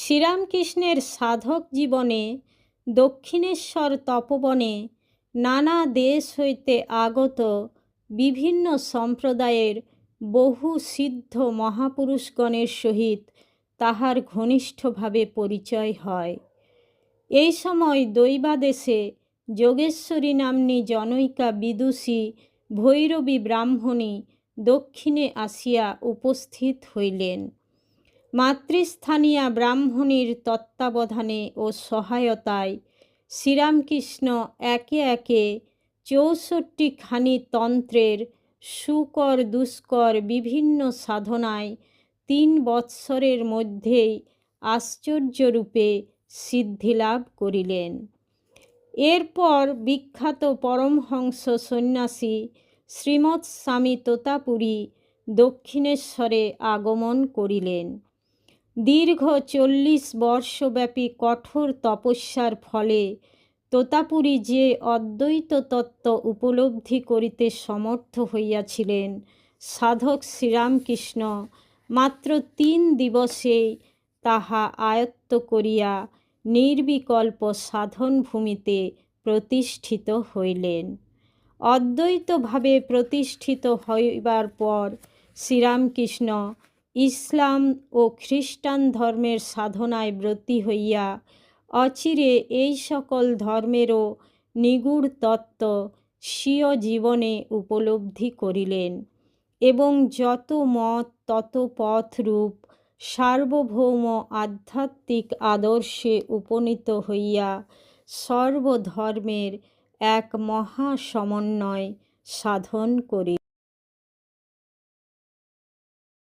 শ্রীরামকৃষ্ণের সাধক জীবনে দক্ষিণেশ্বর তপবনে নানা দেশ হইতে আগত বিভিন্ন সম্প্রদায়ের বহু সিদ্ধ মহাপুরুষগণের সহিত তাহার ঘনিষ্ঠভাবে পরিচয় হয়। এই সময় দৈবাদেশে যোগেশ্বরী নাম্নী জনৈকা বিদুষী ভৈরবী ব্রাহ্মণী দক্ষিণে আসিয়া উপস্থিত হইলেন। মাতৃস্থানীয়া ব্রাহ্মণীর তত্ত্বাবধানে ও সহায়তায় শ্রীরামকৃষ্ণ একে একে ৬৪ খানি তন্ত্রের সুকর দুষ্কর বিভিন্ন সাধনায় ৩ বৎসরের মধ্যেই আশ্চর্যরূপে সিদ্ধিলাভ করিলেন। এরপর বিখ্যাত পরমহংস সন্ন্যাসী শ্রীমৎ স্বামী তোতাপুরী দক্ষিণেশ্বরে আগমন করিলেন। দীর্ঘ ৪০ বর্ষব্যাপী কঠোর তপস্যার ফলে তোতাপুরী যে অদ্বৈত তত্ত্ব উপলব্ধি করিতে সমর্থ হইয়াছিলেন, সাধক শ্রীরামকৃষ্ণ মাত্র ৩ দিবসেই তাহা আয়ত্ত করিয়া নির্বিকল্প সাধনভূমিতে প্রতিষ্ঠিত হইলেন। অদ্বৈতভাবে প্রতিষ্ঠিত হইবার পর শ্রীরামকৃষ্ণ ইসলাম ও খ্রিস্টান ধর্মের সাধনায় ব্রতী হইয়া অচিরে এই সকল ধর্মেরও নিগূঢ় তত্ত্ব স্বীয় জীবনে উপলব্ধি করিলেন এবং যত মত তত পথরূপ সার্বভৌম আধ্যাত্মিক আদর্শে উপনীত হইয়া সর্বধর্মের এক মহা সমন্বয় সাধন করিলেন।